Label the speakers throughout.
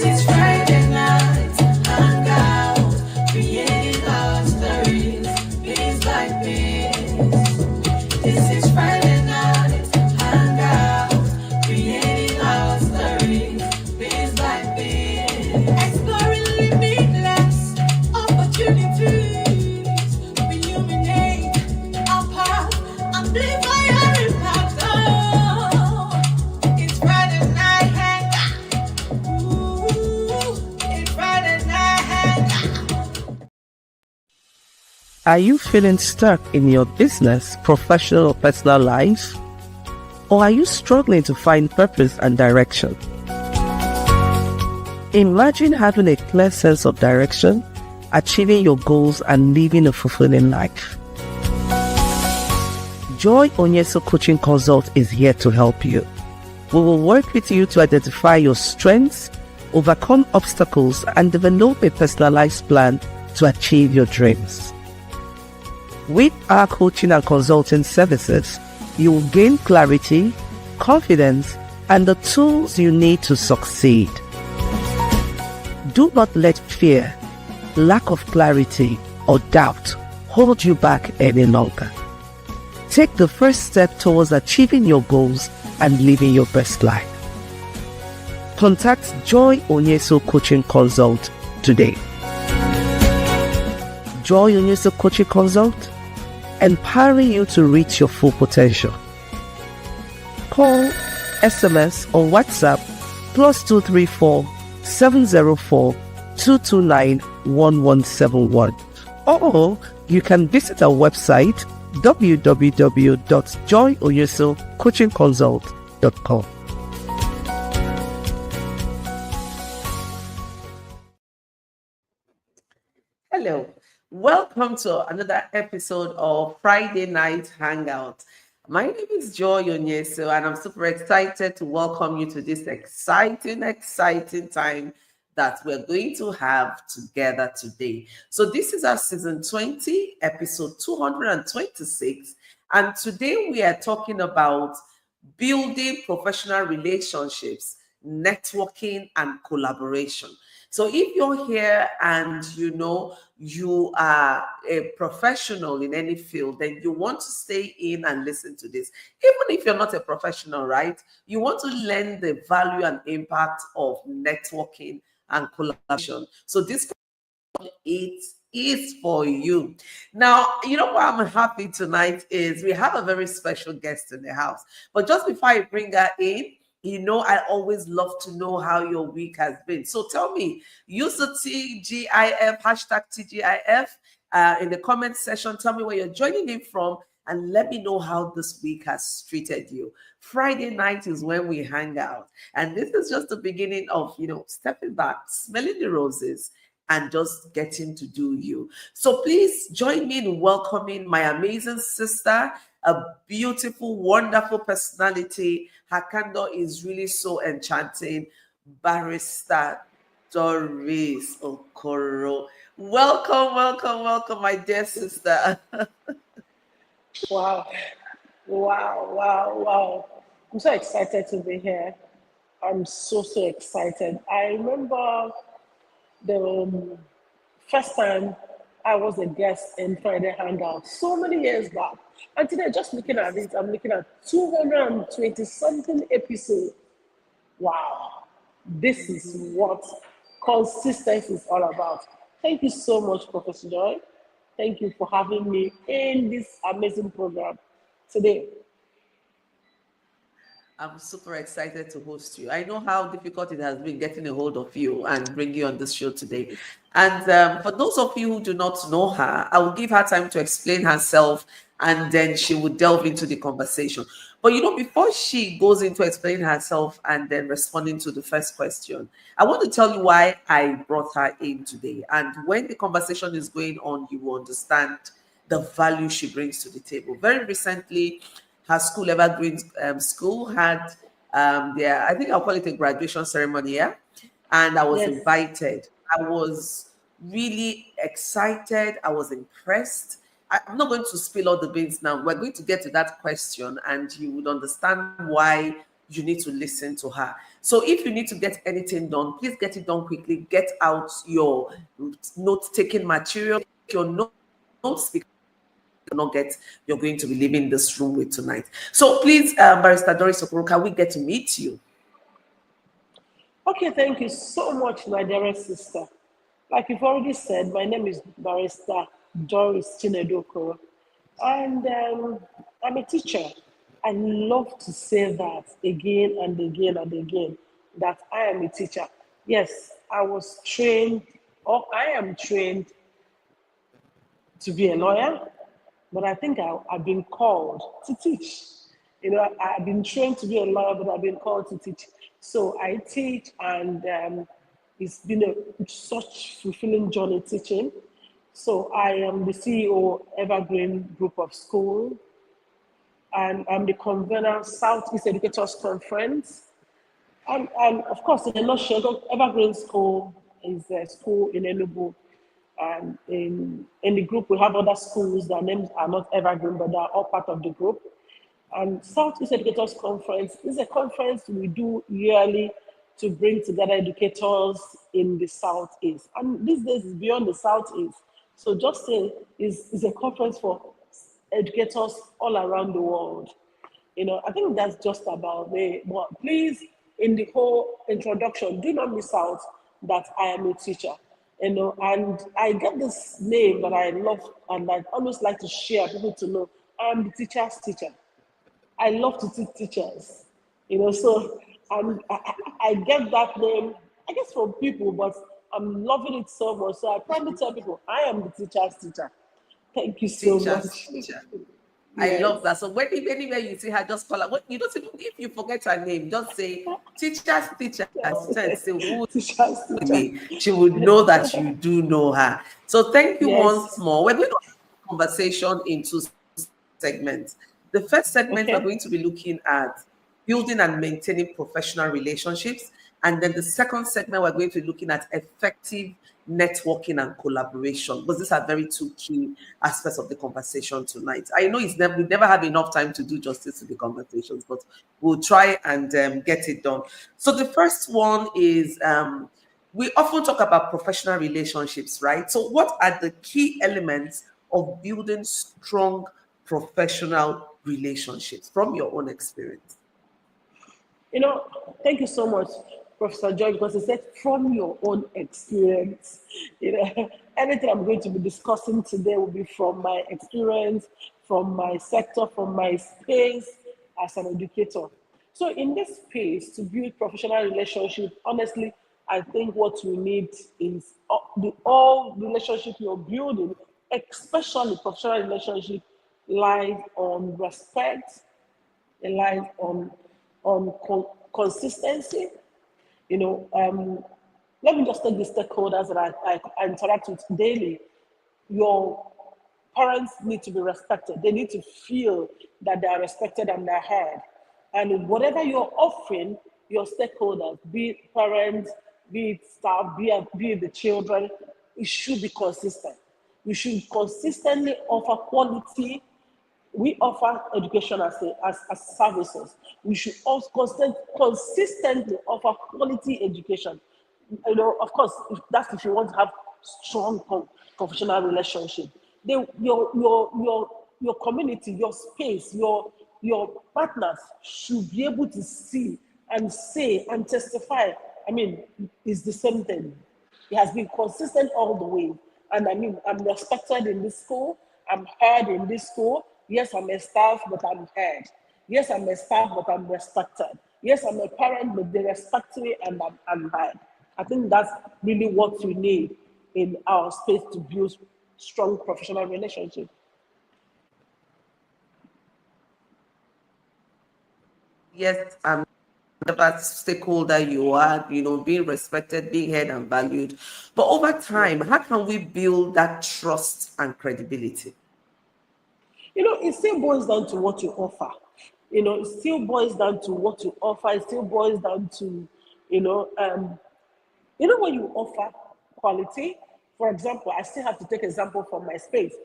Speaker 1: is Friday night, Hangout, creating our stories, piece by piece. This is Friday night, Hangout, creating our stories, piece by piece. Exploring limitless opportunities, illuminate our path, amplify our impact. Oh, it's Friday night Hangout. It's Friday night Hangout.
Speaker 2: Are you feeling stuck in your business, professional, or personal life? Or are you struggling to find purpose and direction? Imagine having a clear sense of direction, achieving your goals, and living a fulfilling life. Joy Onyesoh Coaching Consult is here to help you. We will work with you to identify your strengths, overcome obstacles, and develop a personalized plan to achieve your dreams. With our coaching and consulting services, you will gain clarity, confidence, and the tools you need to succeed. Do not let fear, lack of clarity, or doubt hold you back any longer. Take the first step towards achieving your goals and living your best life. Contact Joy Onyesoh Coaching Consult today. Joy Onyesoh Coaching Consult, empowering you to reach your full potential. Call, SMS, or WhatsApp +234 704 229 1171. Or you can visit our website www.joyonyesohcoachingconsult.com. Hello, welcome to another episode of Friday Night Hangout. My name is Joy Onyesoh, and I'm super excited to welcome you to this exciting time that we're going to have together today. So this is our season 20, episode 226, and today we are talking about building professional relationships, networking, and collaboration. So if you're here and you know you are a professional in any field, then you want to stay in and listen to this. Even if you're not a professional, right? You want to learn the value and impact of networking and collaboration. So this it is for you. Now, you know what I'm happy tonight is we have a very special guest in the house. But just before I bring her in, you know, I always love to know how your week has been. So tell me, use the TGIF, hashtag TGIF in the comment section. Tell me where you're joining in from and let me know how this week has treated you. Friday night is when we hang out. And this is just the beginning of, you know, stepping back, smelling the roses, and just getting to do you. So please join me in welcoming my amazing sister, a beautiful, wonderful personality. Her candor is really so enchanting. Barrister Doris Okoro. Welcome, my dear sister.
Speaker 3: Wow. I'm so excited to be here. I'm so excited. I remember the first time I was a guest in Friday Hangout so many years back. And today, just looking at it, I'm looking at 220 something episodes. Wow. This is what consistency is all about. Thank you so much, Professor Joy. Thank you for having me in this amazing program today.
Speaker 2: I'm super excited to host you. I know how difficult it has been getting a hold of you and bring you on this show today. And for those of you who do not know her, I will give her time to explain herself and then she will delve into the conversation. But you know, before she goes into explaining herself and then responding to the first question, I want to tell you why I brought her in today. And when the conversation is going on, you will understand the value she brings to the table. Very recently, her school, Evergreen School, had I think I'll call it a graduation ceremony, yeah? And I was invited. I was really excited. I was impressed. I'm not going to spill all the beans now. We're going to get to that question and you would understand why you need to listen to her. So if you need to get anything done, please get it done quickly. Get out your note-taking material, your notes, because nugget you're going to be leaving this room with tonight. So please, Barrister Doris Okoro, can we get to meet you?
Speaker 3: Okay, thank you so much, my dearest sister. Like you've already said, my name is Barrister Doris Chinedokoro, and I'm a teacher. I love to say that again and again and again, that I am a teacher. Yes, I was trained, or I am trained to be a lawyer, but I think I've been called to teach. I've been trained to be a lawyer, but I've been called to teach. So I teach, and it's been such fulfilling journey teaching. So I am the CEO Evergreen Group of School, and I'm the convener Southeast Educators Conference. And of course, in a nutshell, Evergreen School is a school in Enugu. And in the group, we have other schools. Their names are not Evergreen, but they are all part of the group. And Southeast Educators Conference is a conference we do yearly to bring together educators in the Southeast. And these days it's beyond the Southeast. So just say it's a conference for educators all around the world. I think that's just about it. But please, in the whole introduction, do not miss out that I am a teacher. And I get this name that I love, and I always like to share people to know I am the teacher's teacher. I love to teach teachers, so I get that name, I guess, from people, but I'm loving it so much. So I probably tell people I am the teacher's teacher. Thank you so much.
Speaker 2: Teacher.
Speaker 3: Yes.
Speaker 2: I love that. So when anywhere you see her, just call her. You don't even, if you forget her name, just say teacher's teacher. Say who
Speaker 3: Teacher's teacher.
Speaker 2: she would know that you do know her. So thank you once
Speaker 3: Yes.
Speaker 2: more. We're going to have a conversation in two segments. The first segment, we're
Speaker 3: Okay.
Speaker 2: going to be looking at building and maintaining professional relationships. And then the second segment, we're going to be looking at effective networking and collaboration, because these are very two key aspects of the conversation tonight. I know we never have enough time to do justice to the conversations, but we'll try and get it done. So the first one is we often talk about professional relationships, right? So what are the key elements of building strong professional relationships from your own experience?
Speaker 3: Thank you so much, Professor George, because he said from your own experience. Anything I'm going to be discussing today will be from my experience, from my sector, from my space as an educator. So in this space, to build professional relationship, honestly, I think what we need is all relationship you're building, especially professional relationship, lies on respect, relies on consistency. Let me just take the stakeholders that I interact with daily. Your parents need to be respected. They need to feel that they are respected and they're heard. And whatever you're offering your stakeholders, be it parents, be it staff, be it the children, it should be consistent. You should consistently offer quality. We offer education as services. We should also consistently offer quality education. Of course, if you want to have strong professional relationship, your community, your space, your partners should be able to see and say and testify. I mean, it's the same thing. It has been consistent all the way. And I mean, I'm respected in this school. I'm heard in this school. Yes, I'm a staff, but I'm heard. Yes, I'm a staff, but I'm respected. Yes, I'm a parent, but they respect me and I'm heard. I think that's really what we need in our space to build strong professional relationships.
Speaker 2: Yes, whatever stakeholder you are, being respected, being heard and valued. But over time, how can we build that trust and credibility?
Speaker 3: It still boils down to what you offer. It still boils down to what you offer. It still boils down to, when you offer quality. For example, I still have to take example from my space.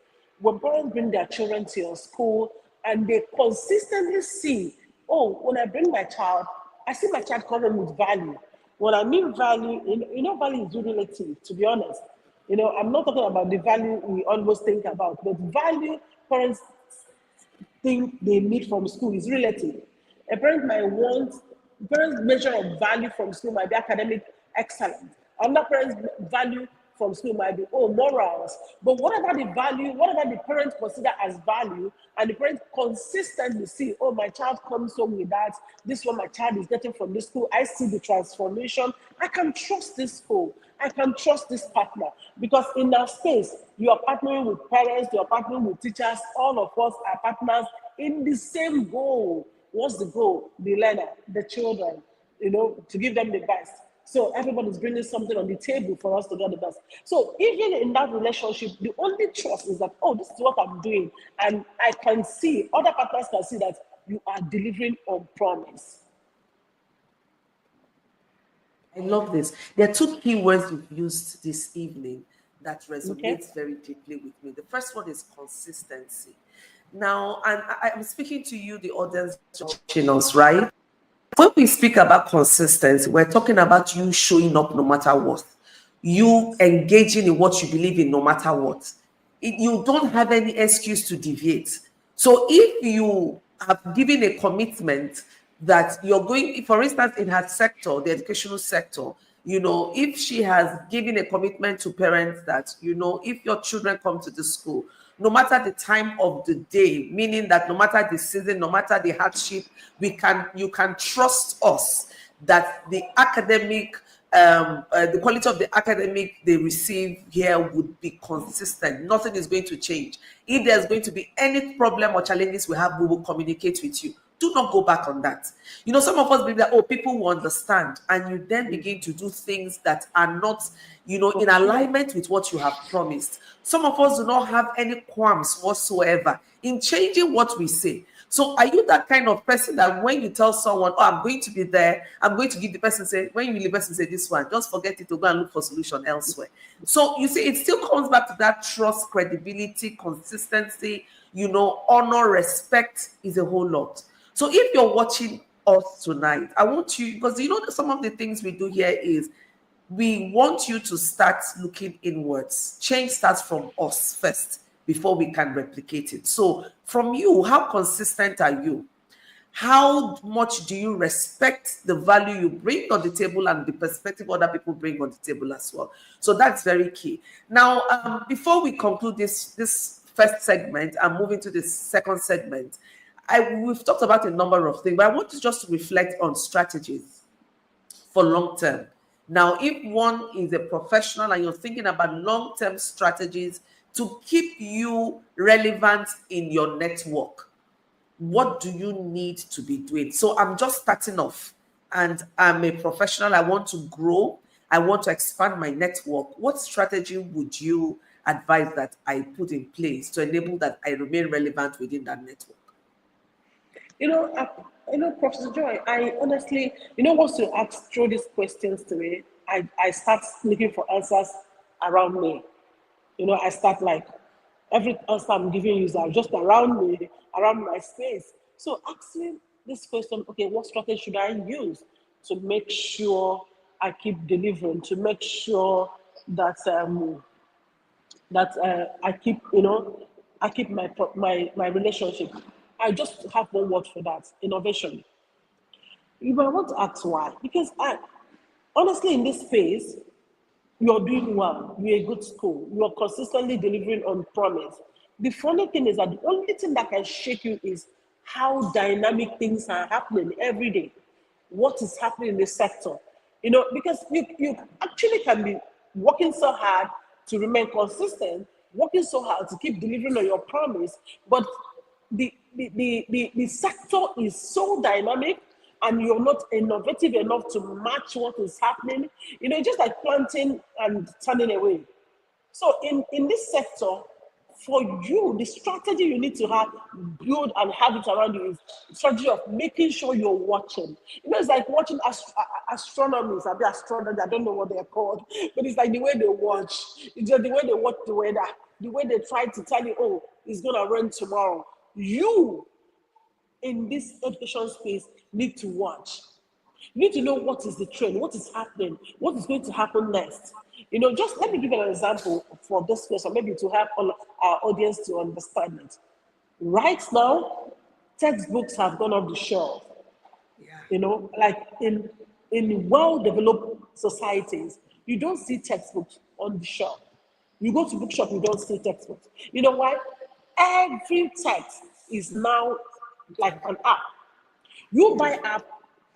Speaker 3: When parents bring their children to your school and they consistently see, oh, when I bring my child, I see my child come home with value. When I mean value, value is really relative, to be honest. I'm not talking about the value we always think about, but value parents think they need from school is relative. A parent might want, parents' measure of value from school might be academic excellence. Another parent's value from school might be, oh, morals. But whatever the parent consider as value, and the parent consistently see, oh, my child comes home with that, this is what my child is getting from this school, I see the transformation, I can trust this school, I can trust this partner. Because in our space, you are partnering with parents, you are partnering with teachers, all of us are partners in the same goal. What's the goal? The learner, the children, to give them the best. So everybody's bringing something on the table for us to get the best. So even in that relationship, the only trust is that, oh, this is what I'm doing. And I can see, other partners can see that you are delivering on promise.
Speaker 2: I love this. There are two key words you've used this evening that resonates very deeply with me. The first one is consistency. Now, and I'm speaking to you, the audience watching us, right? When we speak about consistency, we're talking about you showing up no matter what, you engaging in what you believe in no matter what. You don't have any excuse to deviate. So if you have given a commitment that you're going, for instance, in her sector, the educational sector, if she has given a commitment to parents that, if your children come to the school, no matter the time of the day, meaning that no matter the season, no matter the hardship, you can trust us that the academic, the quality of the academic they receive here would be consistent. Nothing is going to change. If there's going to be any problem or challenges we have, we will communicate with you. Do not go back on that. Some of us believe that, oh, people will understand, and you then begin to do things that are not, in alignment with what you have promised. Some of us do not have any qualms whatsoever in changing what we say. So are you that kind of person that when you tell someone, oh, I'm going to be there, I'm going to give the person, say, when you leave the person, say this one, just forget it to go and look for solution elsewhere. So you see, it still comes back to that trust, credibility, consistency, honor, respect is a whole lot. So if you're watching us tonight, I want you, because some of the things we do here is we want you to start looking inwards. Change starts from us first before we can replicate it. So from you, how consistent are you? How much do you respect the value you bring on the table and the perspective other people bring on the table as well? So that's very key. Now, before we conclude this first segment and move into the second segment, we've talked about a number of things, but I want to just reflect on strategies for long term. Now, if one is a professional and you're thinking about long-term strategies to keep you relevant in your network, what do you need to be doing? So I'm just starting off and I'm a professional. I want to grow. I want to expand my network. What strategy would you advise that I put in place to enable that I remain relevant within that network?
Speaker 3: Professor Joy, I honestly, once you throw these questions to me, I start looking for answers around me. I start like every answer I'm giving you is just around me, around my space. So asking this question, okay, what strategy should I use to make sure I keep delivering, to make sure that I keep, I keep my relationship. I just have one word for that: innovation. You might want to ask why, because honestly, in this space, you're doing well. You're a good school. You're consistently delivering on promise. The funny thing is that the only thing that can shake you is how dynamic things are happening every day. What is happening in the sector? Because you actually can be working so hard to remain consistent, working so hard to keep delivering on your promise, but the sector is so dynamic and you're not innovative enough to match what is happening. Just like planting and turning away. So in this sector, for you, the strategy you need to have, build and have it around you is strategy of making sure you're watching. It's like watching astronomers, astronomers, I don't know what they're called, but it's like the way they watch. It's just the way they watch the weather, the way they try to tell you, oh, it's gonna rain tomorrow. You, in this education space, need to watch. You need to know what is the trend, what is happening, what is going to happen next. Just let me give you an example for this question, maybe to help all our audience to understand it. Right now, textbooks have gone off the shelf.
Speaker 2: Yeah.
Speaker 3: Like in well-developed societies, you don't see textbooks on the shelf. You go to bookshop, you don't see textbooks. You know why? Every text is now like an app. You buy app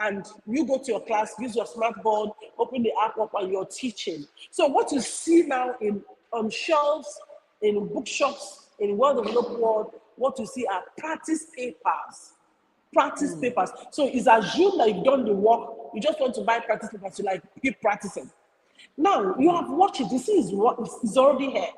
Speaker 3: and you go to your class, use your smartphone, open the app up, and you're teaching. So what you see now in on shelves, in bookshops, in well-developed world, what you see are practice papers. Practice papers. So it's assumed that you've done the work. You just want to buy practice papers to like keep practicing. Now you have watched it. You see, it's already here,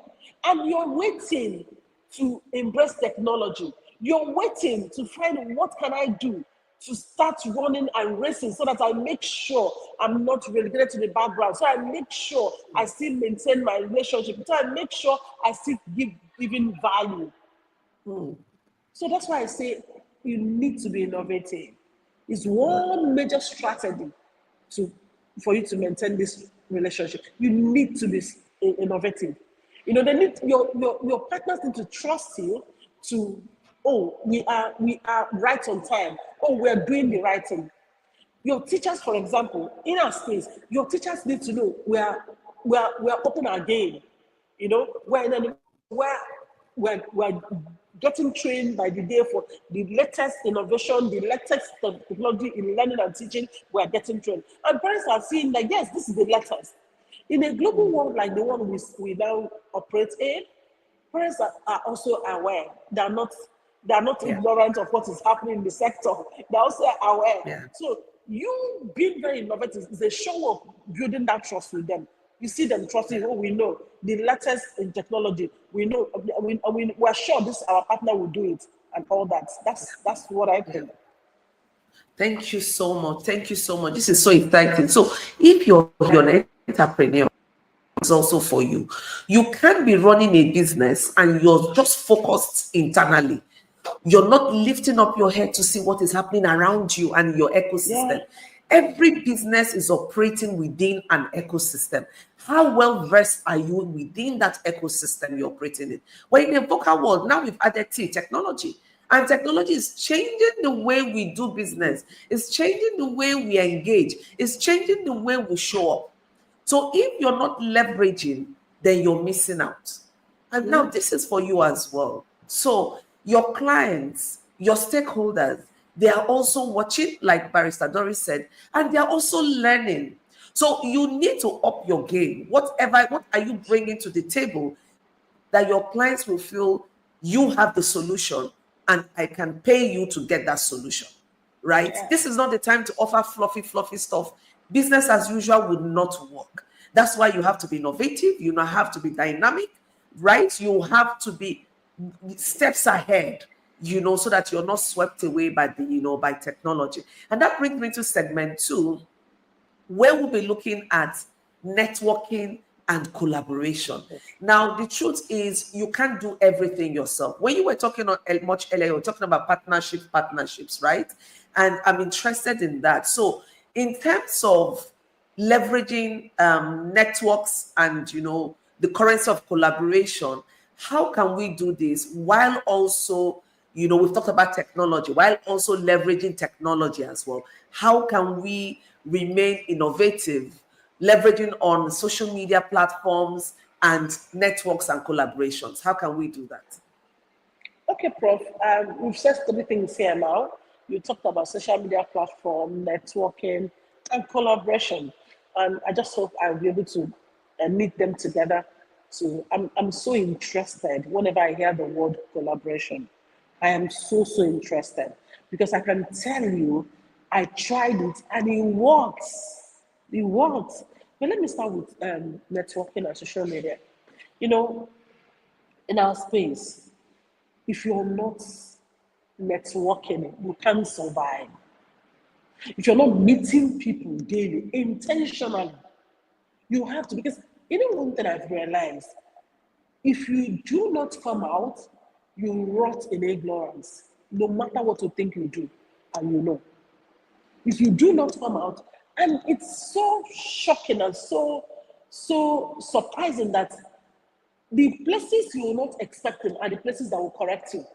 Speaker 3: and you're waiting to embrace technology. You're waiting to find what can I do to start running and racing so that I make sure I'm not relegated to the background. So I make sure I still maintain my relationship. So I make sure I still giving value. So that's why I say you need to be innovative. It's one major strategy for you to maintain this relationship. You need to be innovative. They need your partners need to trust you to, oh, we are right on time. Oh, we're doing the right thing. Your teachers, for example, in our space, your teachers need to know we're open our game. We're getting trained by the day for the latest innovation, the latest technology in learning and teaching. We're getting trained, and parents are seeing that yes, this is the latest. In a global world like the one we now operate in, parents are also aware. They're not
Speaker 2: Yeah.
Speaker 3: ignorant of what is happening in the sector. They're also aware.
Speaker 2: Yeah.
Speaker 3: So you being very innovative is a show of building that trust with them. You see them trusting, oh, we know the latest in technology. We know, we're sure this our partner will do it and all that. That's what I think.
Speaker 2: Thank you so much. Thank you so much. This is so exciting. So if you're an entrepreneur, it's also for you. You can't be running a business and you're just focused internally. You're not lifting up your head to see what is happening around you and your ecosystem.
Speaker 3: Yeah.
Speaker 2: Every business is operating within an ecosystem. How well versed are you within that ecosystem you're operating in? Well, in the vocal world, now we've added technology. And technology is changing the way we do business. It's changing the way we engage. It's changing the way we show up. So if you're not leveraging, then you're missing out. And now this is for you as well. So your clients, your stakeholders, they are also watching, like Barrister Doris said, and they are also learning. So you need to up your game. What are you bringing to the table that your clients will feel you have the solution and I can pay you to get that solution, right?
Speaker 3: Yeah.
Speaker 2: This is not the time to offer fluffy stuff. Business as usual would not work. That's why you have to be innovative. You now have to be dynamic, right? You have to be steps ahead, so that you're not swept away by by technology. And that brings me to segment 2, where we'll be looking at networking and collaboration. Now, the truth is you can't do everything yourself. When you were talking much earlier, you were talking about partnerships, right? And I'm interested in that. So in terms of leveraging networks and, the currency of collaboration, how can we do this while also, we've talked about technology, while also leveraging technology as well? How can we remain innovative, leveraging on social media platforms and networks and collaborations? How can we do that?
Speaker 3: Okay, Prof. We've said 3 things here now. You talked about social media platform, networking, and collaboration. And I just hope I'll be able to meet them together. So I'm so interested whenever I hear the word collaboration. I am so interested because I can tell you, I tried it and it works. It works. But let me start with networking and social media. In our space, if you're not networking, you can't survive. If you're not meeting people daily, intentionally, you have to. Because one thing I've realized, if you do not come out, you rot in ignorance, no matter what you think you do, and if you do not come out. And it's so shocking and so surprising that the places you will not expect them are the places that will correct you.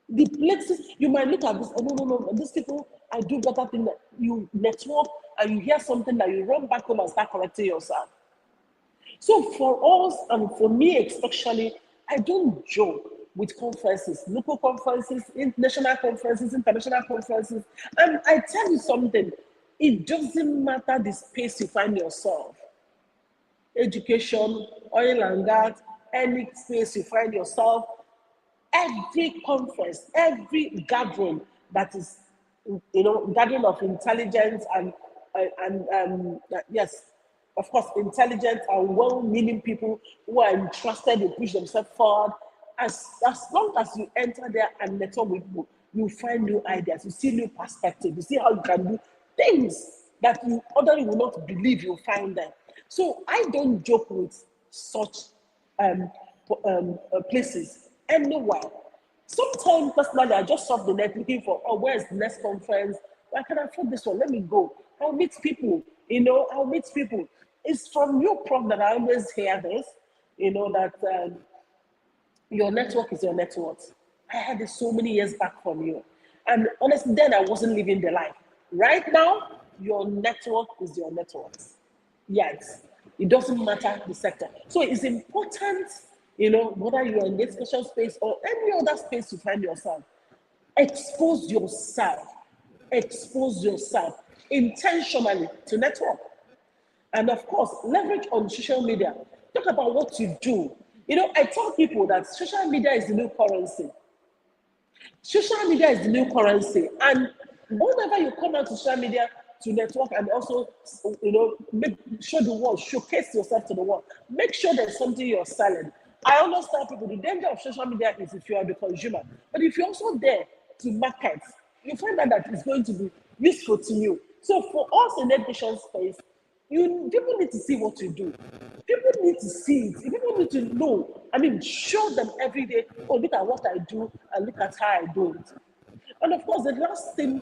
Speaker 3: The places you might look at this, oh, no, these people, I do better thing that you network and you hear something that you run back home and start correcting yourself. So for us and for me especially, I don't joke with conferences, local conferences, national conferences, international conferences. And I tell you something, it doesn't matter the space you find yourself. Education, oil and gas, any space you find yourself, every conference, every gathering that is, gathering of intelligence and yes, of course, intelligent and well-meaning people who are interested in push themselves forward. As long as you enter there and network with people, you find new ideas, you see new perspectives, you see how you can do things that you ordinarily will not believe you'll find there. So I don't joke with such places anywhere. Sometimes personally, I just surf the net looking for, oh, where's the next conference? I can afford this one. Let me go. I'll meet people. I'll meet people. It's from you, Prof, that I always hear this. That your network is your net worth. I had this so many years back from you, and honestly, then I wasn't living the life. Right now, your network is your net worth. Yes, it doesn't matter the sector. So it's important, whether you're in the education space or any other space you find yourself, expose yourself intentionally to network. And of course, leverage on social media. Talk about what you do. I tell people that social media is the new currency. Social media is the new currency. And whenever you come out to social media to network and also, show the world, showcase yourself to the world, make sure there's something you're selling. I always tell people the danger of social media is if you are the consumer. But if you're also there to market, you find out that it's going to be useful to you. So for us in the education space, people need to see what you do. People need to see it. People need to know. Show them every day, oh, look at what I do and look at how I do it. And of course, the last thing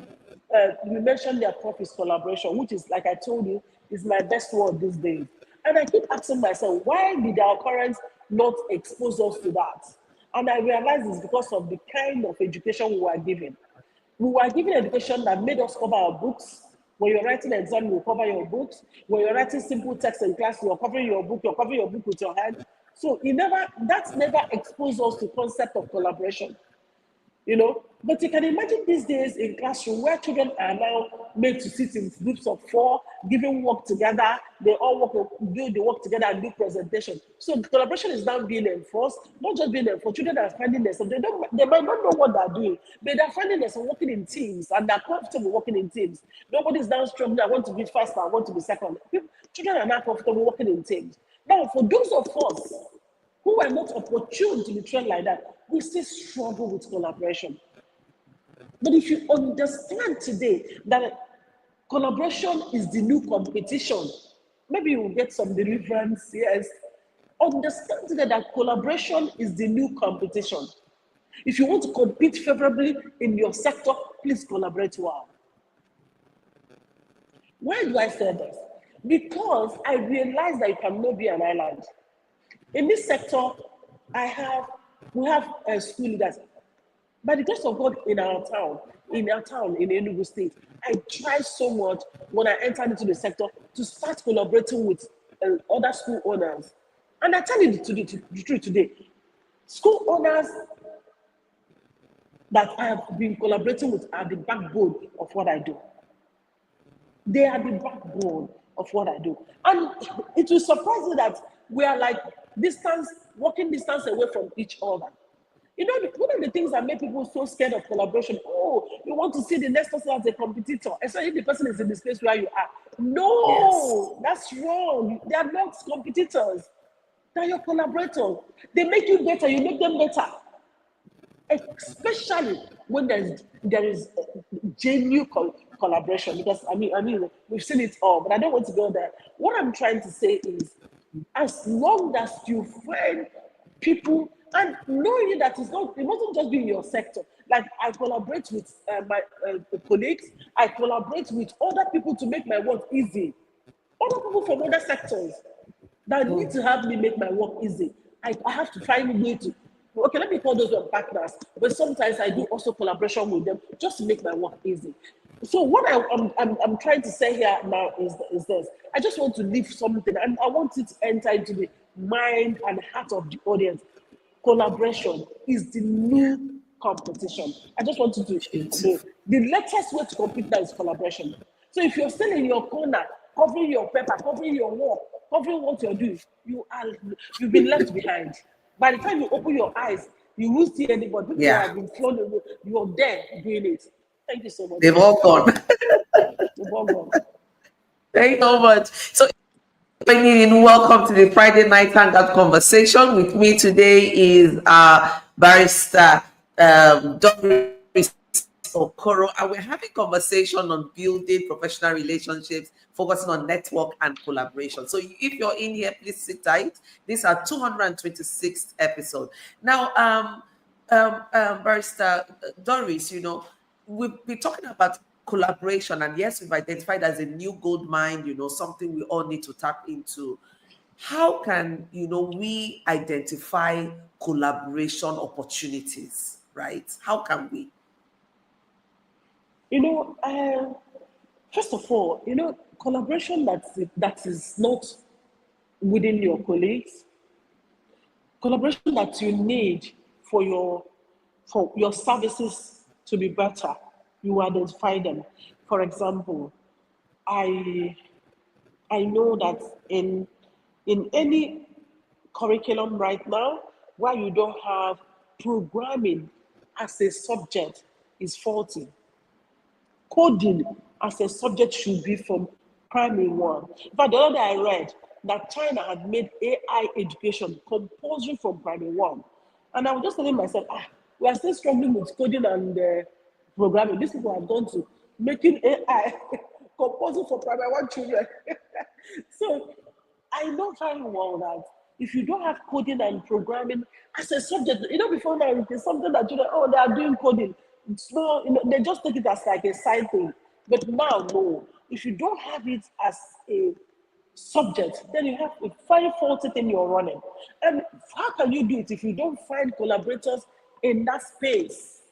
Speaker 3: we mentioned there, Prof, is collaboration, which is, like I told you, is my best word these days. And I keep asking myself, why did our parents not expose us to that? And I realized it's because of the kind of education we were given. We were given education that made us cover our books. When you're writing an exam, you cover your books. When you're writing simple text in class, you're covering your book with your hand. So that's never exposed us to concept of collaboration. But you can imagine these days in classroom where children are now made to sit in groups of 4, giving work together. They all do the work together and do presentation. So collaboration is now being enforced, not just being enforced. Children are finding themselves. They might not know what they're doing, but they're finding themselves working in teams and they're comfortable working in teams. Nobody's now struggling. I want to be first, I want to be second. Children are not comfortable working in teams. Now, for those of us who are not opportune to be trained like that, we still struggle with collaboration. But if you understand today that collaboration is the new competition, maybe you will get some deliverance, yes. Understand today that collaboration is the new competition. If you want to compete favorably in your sector, please collaborate well. Why do I say this? Because I realize that you cannot be an island. In this sector, we have school leaders. By the grace of God, in our town, in Enugu State, I tried so much when I entered into the sector to start collaborating with other school owners. And I tell you the truth today, school owners that I have been collaborating with are the backbone of what I do. They are the backbone of what I do. And it will surprise you that we are like walking distance away from each other. One of the things that make people so scared of collaboration, you want to see the next person as a competitor, especially if the person is in the space where you are. No, That's wrong. They are not competitors. They're your collaborators. They make you better, you make them better. Especially when there is genuine collaboration. Because we've seen it all, but I don't want to go there. What I'm trying to say is, as long as you find people and knowing that it wasn't just being your sector. Like I collaborate with my colleagues, I collaborate with other people to make my work easy. Other people from other sectors that need to help me make my work easy. I have to find a way to, okay, let me call those one partners, but sometimes I do also collaboration with them just to make my work easy. So what I'm trying to say here now is this. I just want to leave something, and I want it to enter into the mind and heart of the audience. Collaboration is the new competition. I just want you to know
Speaker 2: Beautiful.
Speaker 3: the latest way to compete now is collaboration. So if you're still in your corner, covering your paper, covering your work, covering what you're doing, you've been left behind. By the time you open your eyes, you won't see anybody. People
Speaker 2: Yeah,
Speaker 3: have been flown away. You're there doing it. Thank you so much.
Speaker 2: they've all gone.
Speaker 3: You've all gone.
Speaker 2: Thank you so much. So, joining in, welcome to the Friday night hangout conversation. With me today is barrister Doris Okoro, and we're having conversation on building professional relationships, focusing on network and collaboration. So, if you're in here, please sit tight. These are 226th episode. Now, barrister Doris, we've been talking about collaboration, and yes, we've identified as a new gold mine, something we all need to tap into. How can we identify collaboration opportunities, right? How can we?
Speaker 3: You know, first of all, collaboration that is not within your colleagues, collaboration that you need for your services to be better, you identify them. For example, I I know that in any curriculum right now where you don't have programming as a subject is faulty. Coding as a subject should be from primary one. In fact, the other day I read that China had made AI education compulsory from primary one. And I was just telling myself, we are still struggling with coding and programming. These people have gone to making AI compulsory for primary one children. So I know very well that if you don't have coding and programming as a subject, before now it is something that they are doing coding. It's not, they just take it as like a side thing. But now, no. If you don't have it as a subject, then you have a very faulty thing you're running. And how can you do it if you don't find collaborators in that space?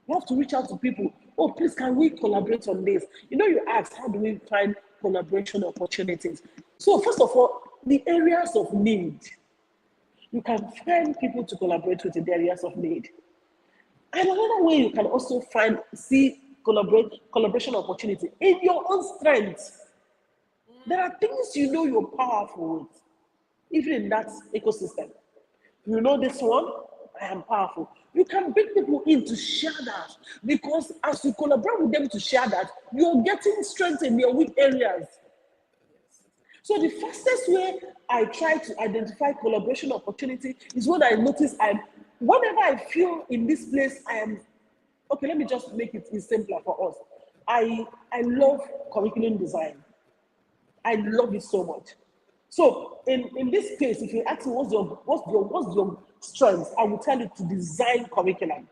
Speaker 3: You have to reach out to people. Oh, please, can we collaborate on this? You ask, how do we find collaboration opportunities? So, first of all, the areas of need. You can find people to collaborate with in the areas of need. And another way you can also see collaboration opportunity in your own strength. There are things you're powerful with, even in that ecosystem. You know this one, I am powerful. You can bring people in to share that because as you collaborate with them to share that, you're getting strength in your weak areas. So the fastest way I try to identify collaboration opportunity is when I notice whenever I feel in this place, I am, okay, let me just make it simpler for us. I love curriculum design. I love it so much. So in this case, if you ask me what's your strength, I will tell you to design curriculum.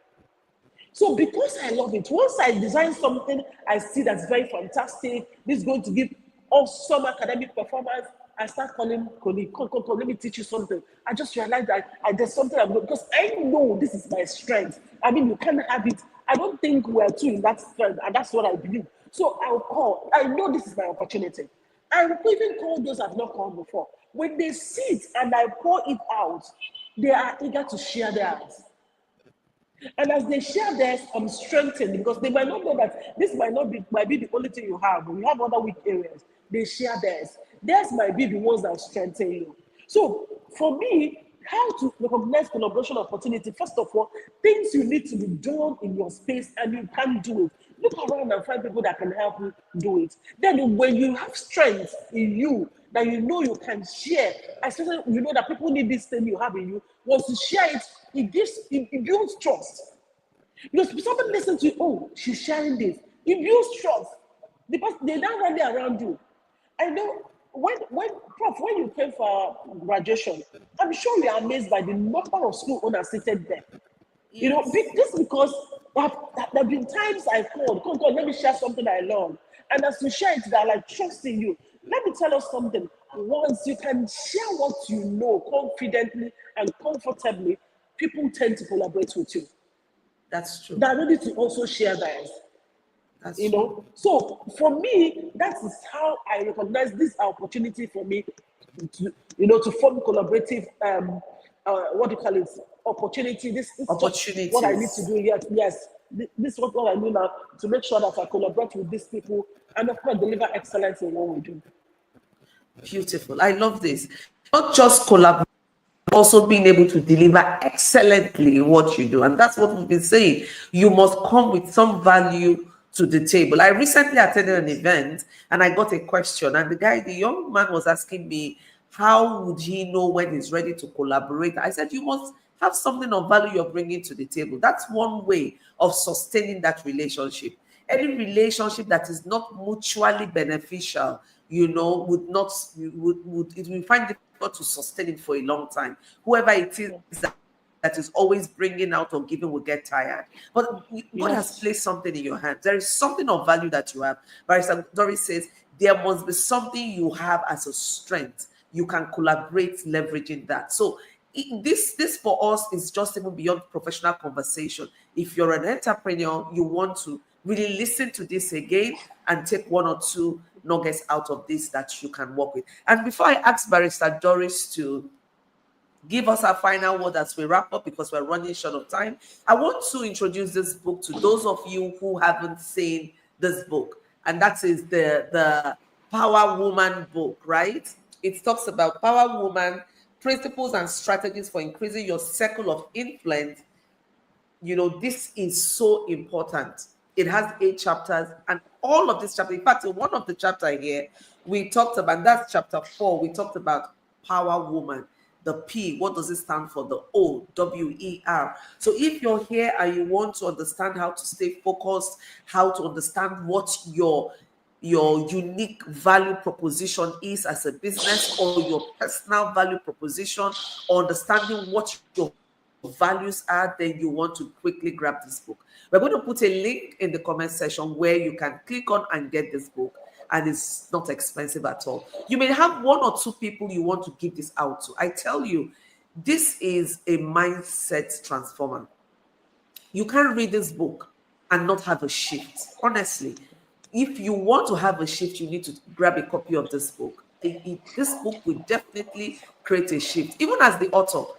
Speaker 3: So because I love it, once I design something, I see that's very fantastic. This is going to give awesome academic performance. I start calling colleague, come, let me teach you something. I just realized that there's something I'm going because I know this is my strength. I mean, you can't have it. I don't think we're two in that strength, and that's what I believe. So I'll call. I know this is my opportunity. I will even call those I've not called before. When they see it and I pour it out, they are eager to share theirs. And as they share theirs, I'm strengthened because they might not know that this might be the only thing you have, but you have other weak areas. They share theirs. Theirs might be the ones that strengthen you. So for me, how to recognize collaboration opportunity, first of all, things you need to be done in your space and you can't do it. Look around and find people that can help you do it. Then when you have strength in you that you can share, especially that people need this thing you have in you, once you share it, it builds trust. Because somebody listens to you, oh, she's sharing this. It builds trust. Because they're not really around you. I know when Prof, when you came for graduation, I'm sure you are amazed by the number of school owners seated there.
Speaker 2: Yes.
Speaker 3: Just because there have been times I called, come, let me share something I learned. And as you share it, they're like trusting you. Let me tell us something. Once you can share what you know confidently and comfortably, people tend to collaborate with you.
Speaker 2: That's true.
Speaker 3: They're ready to also share theirs.
Speaker 2: That's true.
Speaker 3: So for me, that is how I recognize this opportunity for me to form collaborative what do you call it, opportunity. This is just what I need to
Speaker 2: Opportunities.
Speaker 3: do. Yes, this is what I do now, to make sure that I collaborate with these people and of course deliver excellence in what we do.
Speaker 2: Beautiful. I love this. Not just collaborate, also being able to deliver excellently what you do. And that's what we've been saying. You must come with some value to the table. I recently attended an event and I got a question, and the young man was asking me, how would he know when he's ready to collaborate? I said, you must have something of value you're bringing to the table. That's one way of sustaining that relationship. Any relationship that is not mutually beneficial, would not would it will find difficult to sustain it for a long time. Whoever it is that is always bringing out or giving will get tired. But God has
Speaker 3: Yes.
Speaker 2: placed something in your hand. There is something of value that you have. Barrister Doris says there must be something you have as a strength. You can collaborate leveraging that. So this for us is just even beyond professional conversation. If you're an entrepreneur, you want to really listen to this again and take one or two nuggets out of this that you can work with. And before I ask Barrister Doris to give us our final word as we wrap up, because we're running short of time, I want to introduce this book to those of you who haven't seen this book. And that is the Power Woman book, right? It talks about Power Woman, principles and strategies for increasing your circle of influence. This is so important. It has 8 chapters, and all of this chapter, in fact, in one of the chapter here, we talked about, that's chapter 4, we talked about Power Woman. The P, what does it stand for? The O, WER. So if you're here and you want to understand how to stay focused, how to understand what your unique value proposition is as a business, or your personal value proposition, or understanding what your values are, then you want to quickly grab this book. We're going to put a link in the comment section where you can click on and get this book, and it's not expensive at all. You may have one or two people you want to give this out to. I tell you, this is a mindset transformer. You can't read this book and not have a shift. Honestly, if you want to have a shift, you need to grab a copy of this book. This book will definitely create a shift. Even as the author,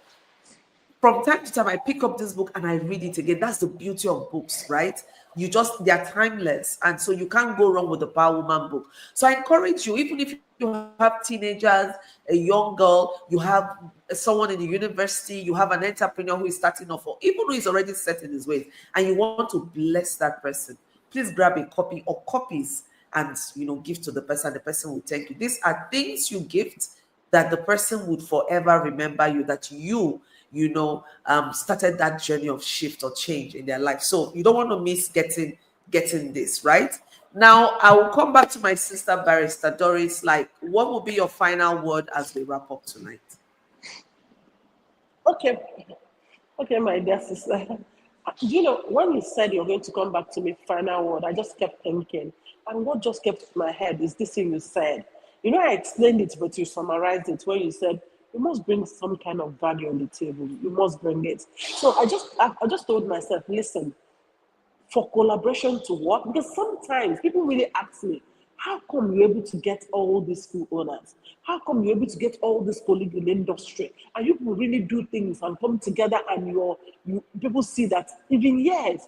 Speaker 2: from time to time, I pick up this book and I read it again. That's the beauty of books, right? They're timeless. And so you can't go wrong with the Power Woman book. So I encourage you, even if you have teenagers, a young girl, you have someone in the university, you have an entrepreneur who is starting off, or even who is already set in his ways, and you want to bless that person, please grab a copy or copies and give to the person. The person will thank you. These are things you gift that the person would forever remember you, that started that journey of shift or change in their life. So you don't want to miss getting this, right? Now, I will come back to my sister, Barrister Doris. Like, what will be your final word as we wrap up tonight?
Speaker 3: Okay. Okay, my dear sister. When you said you're going to come back to me, final word, I just kept thinking. And what just kept in my head is this thing you said. I explained it, but you summarized it when you said you must bring some kind of value on the table. You must bring it. So I just told myself, listen, for collaboration to work, because sometimes people really ask me, how come you're able to get all these school owners? How come you're able to get all these colleagues in the industry? And you people really do things and come together, and people see that even years.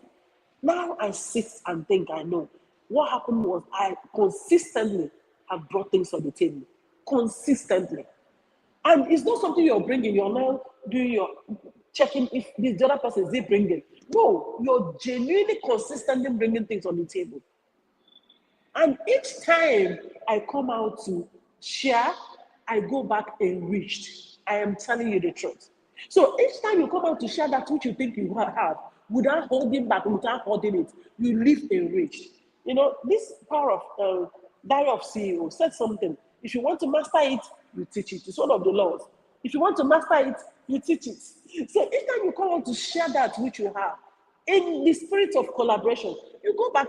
Speaker 3: Now I sit and think I know. What happened was I consistently have brought things on the table. Consistently. And it's not something you're bringing. You're now doing your checking if the other person is it bringing. No, you're genuinely consistently bringing things on the table. And each time I come out to share, I go back enriched. I am telling you the truth. So each time you come out to share that which you think you have, without holding back, without holding it, you live enriched. This power of Diary of CEO said something. If you want to master it, you teach it. It's one of the laws. If you want to master it, you teach it. So each time you come on to share that which you have, in the spirit of collaboration, you go back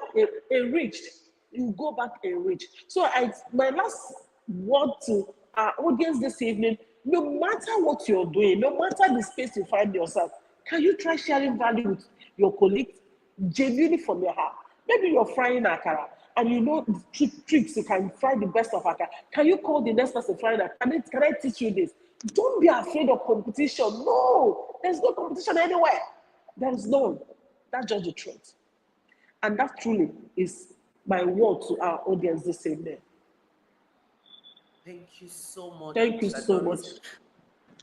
Speaker 3: enriched. You go back enriched. So my last word to our audience this evening, no matter what you're doing, no matter the space you find yourself, can you try sharing value with your colleagues genuinely from your heart? Maybe you're frying akara and you know tricks you can fry the best of akara. Can you call the next person frying akara? Can I teach you this? Don't be afraid of competition. No, there's no competition anywhere. There is none. That's just the truth. And that truly is my word to our audience this evening.
Speaker 2: Thank you so much.
Speaker 3: Thank you so much.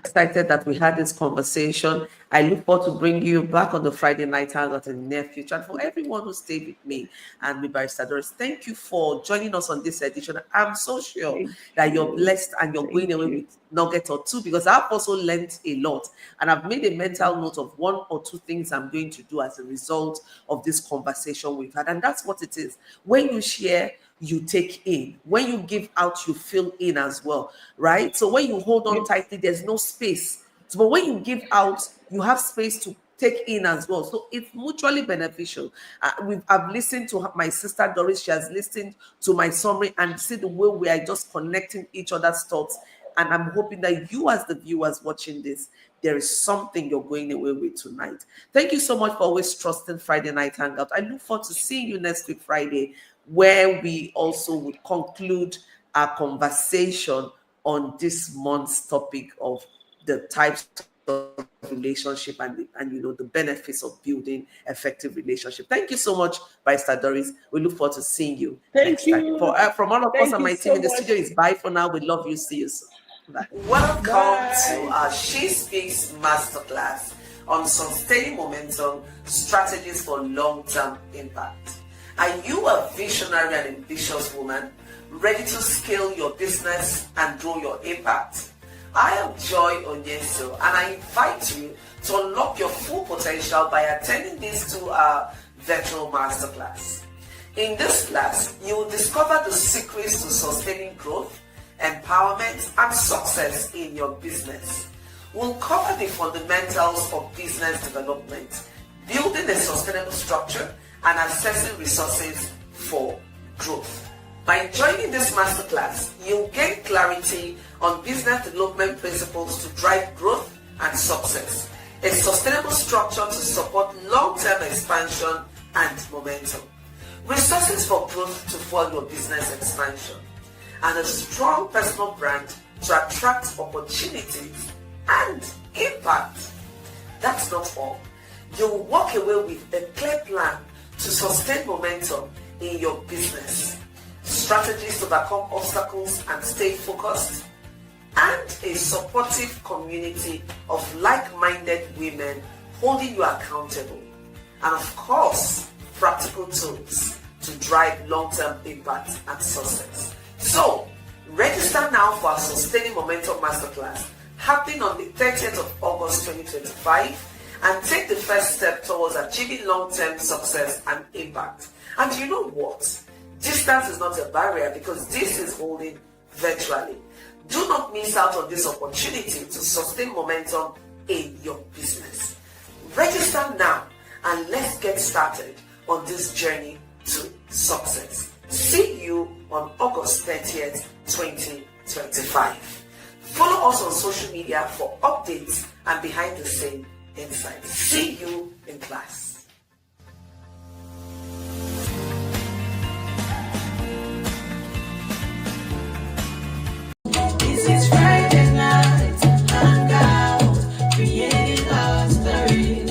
Speaker 2: Excited that we had this conversation. I look forward to bringing you back on the Friday night hangout in the near future. And for everyone who stayed with me and with Barrister Doris, thank you for joining us on this edition. I'm so sure that you're blessed and you're going away with nugget or two, because I've also learned a lot, and I've made a mental note of 1 or 2 things I'm going to do as a result of this conversation we've had. And that's what it is. When you share, you take in. When you give out, you fill in as well, right? So when you hold on tightly, there's no space. So, but when you give out, you have space to take in as well. So it's mutually beneficial. I've listened to my sister Doris. She has listened to my summary and see the way we are just connecting each other's thoughts. And I'm hoping that you, as the viewers watching this, there is something you're going away with tonight. Thank you so much for always trusting Friday Night Hangout. I look forward to seeing you next week, Friday, where we also would conclude our conversation on this month's topic of the types of relationship and the benefits of building effective relationship. Thank you so much, Barrister Doris. We look forward to seeing you next time. From all of us and my team in the studio, is bye for now. We love you. See you soon. Bye. Welcome to our She Speaks Masterclass on sustaining momentum, strategies for long-term impact. Are you a visionary and ambitious woman ready to scale your business and grow your impact? I am Joy Onyesoh, and I invite you to unlock your full potential by attending this 2-hour virtual masterclass. In this class, you will discover the secrets to sustaining growth, empowerment, and success in your business. We'll cover the fundamentals of business development, building a sustainable structure, and accessing resources for growth. By joining this masterclass, you'll gain clarity on business development principles to drive growth and success, a sustainable structure to support long-term expansion and momentum, resources for growth to fuel your business expansion, and a strong personal brand to attract opportunities and impact. That's not all. You'll walk away with a clear plan to sustain momentum in your business, strategies to overcome obstacles and stay focused, and a supportive community of like-minded women holding you accountable, and of course, practical tools to drive long-term impact and success. So, register now for our Sustaining Momentum Masterclass happening on the 30th of August 2025, and take the first step towards achieving long-term success and impact. And you know what? Distance is not a barrier, because this is holding virtually. Do not miss out on this opportunity to sustain momentum in your business. Register now and let's get started on this journey to success. See you on August 30th, 2025. Follow us on social media for updates and behind the scenes insights. See you in class.